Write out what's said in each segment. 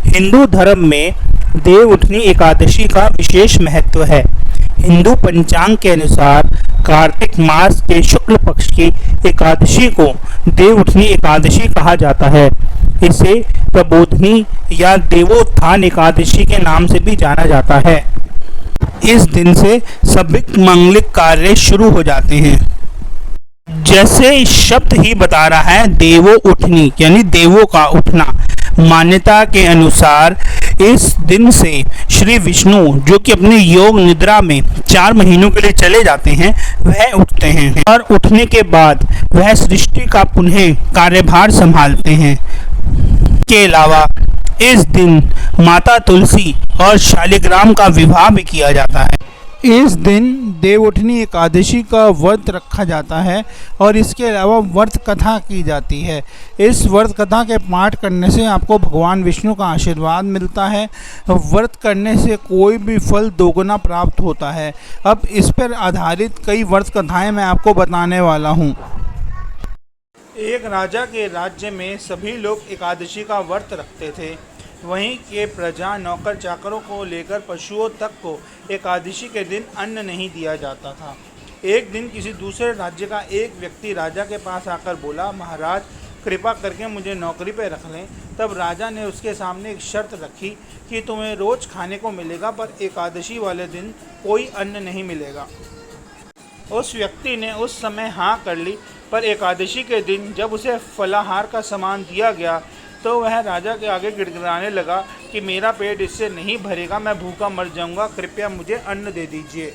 हिंदू धर्म में देवउठनी एकादशी का विशेष महत्व है। हिंदू पंचांग के अनुसार कार्तिक मास के शुक्ल पक्ष की एकादशी को देवउठनी एकादशी कहा जाता है। इसे प्रबोधनी या देवोत्थान एकादशी के नाम से भी जाना जाता है। इस दिन से सभी मांगलिक कार्य शुरू हो जाते हैं। जैसे शब्द ही बता रहा है, देवो उठनी यानी देवों का उठना। मान्यता के अनुसार इस दिन से श्री विष्णु, जो कि अपनी योग निद्रा में 4 महीनों के लिए चले जाते हैं, वह उठते हैं और उठने के बाद वह सृष्टि का पुनः कार्यभार संभालते हैं। के अलावा इस दिन माता तुलसी और शालिग्राम का विवाह भी किया जाता है। इस दिन देवउठनी एकादशी का व्रत रखा जाता है और इसके अलावा व्रत कथा की जाती है। इस व्रत कथा के पाठ करने से आपको भगवान विष्णु का आशीर्वाद मिलता है। व्रत करने से कोई भी फल दोगुना प्राप्त होता है। अब इस पर आधारित कई व्रत कथाएं मैं आपको बताने वाला हूं। एक राजा के राज्य में सभी लोग एकादशी का व्रत रखते थे। वहीं के प्रजा नौकर चाकरों को लेकर पशुओं तक को एकादशी के दिन अन्न नहीं दिया जाता था। एक दिन किसी दूसरे राज्य का एक व्यक्ति राजा के पास आकर बोला, महाराज कृपा करके मुझे नौकरी पर रख लें। तब राजा ने उसके सामने एक शर्त रखी कि तुम्हें रोज़ खाने को मिलेगा, पर एकादशी वाले दिन कोई अन्न नहीं मिलेगा। उस व्यक्ति ने उस समय हाँ कर ली, पर एकादशी के दिन जब उसे फलाहार का सामान दिया गया तो वह राजा के आगे गिड़गिड़ाने लगा कि मेरा पेट इससे नहीं भरेगा, मैं भूखा मर जाऊंगा, कृपया मुझे अन्न दे दीजिए।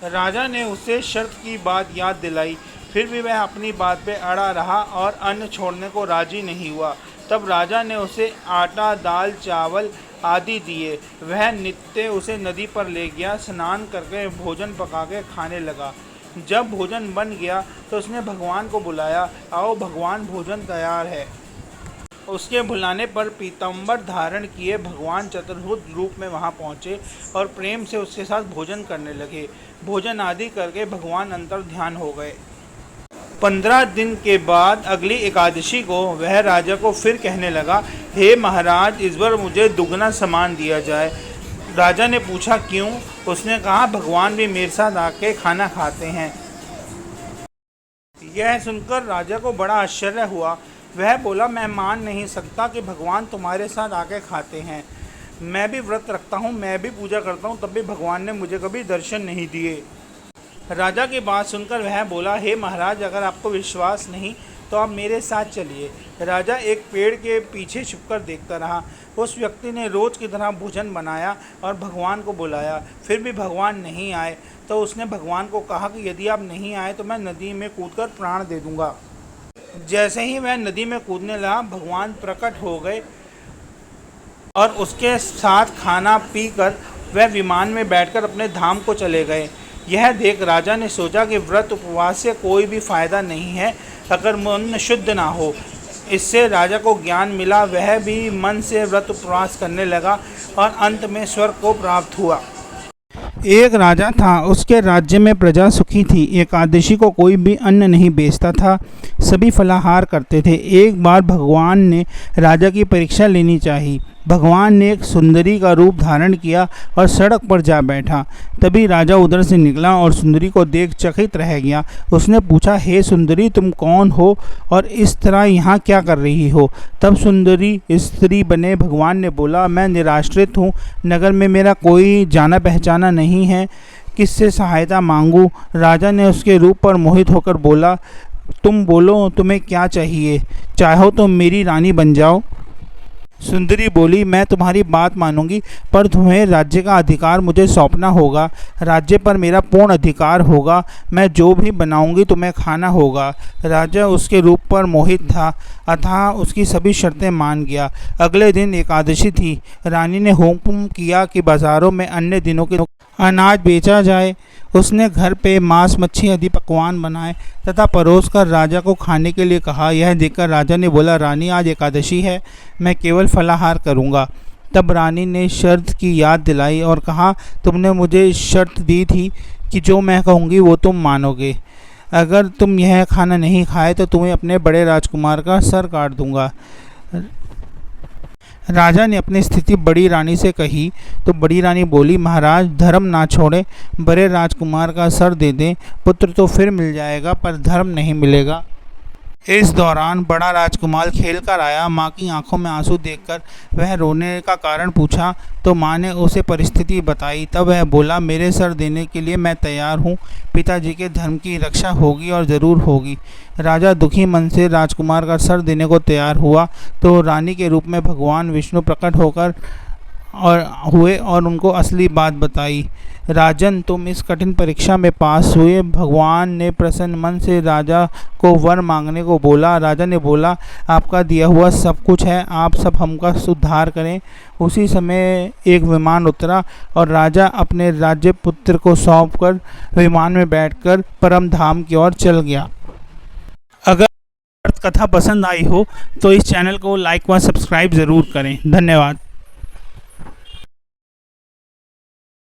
राजा ने उसे शर्त की बात याद दिलाई, फिर भी वह अपनी बात पे अड़ा रहा और अन्न छोड़ने को राजी नहीं हुआ। तब राजा ने उसे आटा, दाल, चावल आदि दिए। वह नित्य उसे नदी पर ले गया, स्नान करके भोजन पका के खाने लगा। जब भोजन बन गया तो उसने भगवान को बुलाया, आओ भगवान भोजन तैयार है। उसके बुलाने पर पीताम्बर धारण किए भगवान चतुर्भुज रूप में वहां पहुंचे और प्रेम से उसके साथ भोजन करने लगे। भोजन आदि करके भगवान अंतर ध्यान हो गए। 15 दिन के बाद अगली एकादशी को वह राजा को फिर कहने लगा, हे महाराज इस बार मुझे दुगना सामान दिया जाए। राजा ने पूछा क्यों? उसने कहा भगवान भी मेरे साथ आके खाना खाते हैं। यह सुनकर राजा को बड़ा आश्चर्य हुआ। वह बोला, मैं मान नहीं सकता कि भगवान तुम्हारे साथ आके खाते हैं। मैं भी व्रत रखता हूँ, मैं भी पूजा करता हूँ, तब भी भगवान ने मुझे कभी दर्शन नहीं दिए। राजा की बात सुनकर वह बोला, हे महाराज अगर आपको विश्वास नहीं तो आप मेरे साथ चलिए। राजा एक पेड़ के पीछे छुपकर देखता रहा। उस व्यक्ति ने रोज़ की तरह भोजन बनाया और भगवान को बुलाया, फिर भी भगवान नहीं आए। तो उसने भगवान को कहा कि यदि आप नहीं आए तो मैं नदी में कूदकर प्राण दे दूंगा। जैसे ही वह नदी में कूदने लगा, भगवान प्रकट हो गए और उसके साथ खाना पीकर वह विमान में बैठकर अपने धाम को चले गए। यह देख राजा ने सोचा कि व्रत उपवास से कोई भी फायदा नहीं है अगर मन शुद्ध ना हो। इससे राजा को ज्ञान मिला। वह भी मन से व्रत उपवास करने लगा और अंत में स्वर्ग को प्राप्त हुआ। एक राजा था, उसके राज्य में प्रजा सुखी थी। एकादशी को कोई भी अन्न नहीं बेचता था, सभी फलाहार करते थे। एक बार भगवान ने राजा की परीक्षा लेनी चाहिए। भगवान ने एक सुंदरी का रूप धारण किया और सड़क पर जा बैठा। तभी राजा उधर से निकला और सुंदरी को देख चकित रह गया। उसने पूछा, हे सुंदरी तुम कौन हो और इस तरह यहाँ क्या कर रही हो? तब सुंदरी स्त्री बने भगवान ने बोला, मैं निराश्रित हूँ, नगर में मेरा कोई जाना पहचाना नहीं है, किससे सहायता मांगूँ? राजा ने उसके रूप पर मोहित होकर बोला, तुम बोलो तुम्हें क्या चाहिए, चाहो तो मेरी रानी बन जाओ। सुंदरी बोली, मैं तुम्हारी बात मानूंगी, पर तुम्हें राज्य का अधिकार मुझे सौंपना होगा। राज्य पर मेरा पूर्ण अधिकार होगा। मैं जो भी बनाऊंगी तुम्हें खाना होगा। राजा उसके रूप पर मोहित था, अतः उसकी सभी शर्तें मान गया। अगले दिन एकादशी थी। रानी ने हुक्म किया कि बाजारों में अन्य दिनों के अनाज बेचा जाए। उसने घर पे मांस, मच्छी आदि पकवान बनाए तथा परोस कर राजा को खाने के लिए कहा। यह देखकर राजा ने बोला, रानी आज एकादशी है, मैं केवल फलाहार करूँगा। तब रानी ने शर्त की याद दिलाई और कहा, तुमने मुझे शर्त दी थी कि जो मैं कहूँगी वो तुम मानोगे। अगर तुम यह खाना नहीं खाए तो तुम्हें अपने बड़े राजकुमार का सर काट दूंगा। राजा ने अपनी स्थिति बड़ी रानी से कही तो बड़ी रानी बोली, महाराज धर्म ना छोड़े, बड़े राजकुमार का सर दे दें, पुत्र तो फिर मिल जाएगा पर धर्म नहीं मिलेगा। इस दौरान बड़ा राजकुमार खेल कर आया। माँ की आंखों में आंसू देखकर वह रोने का कारण पूछा तो माँ ने उसे परिस्थिति बताई। तब वह बोला, मेरे सर देने के लिए मैं तैयार हूँ, पिताजी के धर्म की रक्षा होगी और ज़रूर होगी। राजा दुखी मन से राजकुमार का सर देने को तैयार हुआ तो रानी के रूप में भगवान विष्णु प्रकट होकर हुए और उनको असली बात बताई। राजन, तुम इस कठिन परीक्षा में पास हुए। भगवान ने प्रसन्न मन से राजा को वर मांगने को बोला। राजा ने बोला, आपका दिया हुआ सब कुछ है, आप सब हमका सुधार करें। उसी समय एक विमान उतरा और राजा अपने राज्य पुत्र को सौंपकर विमान में बैठकर परम धाम की ओर चल गया। अगर कथा पसंद आई हो तो इस चैनल को लाइक व सब्सक्राइब ज़रूर करें। धन्यवाद।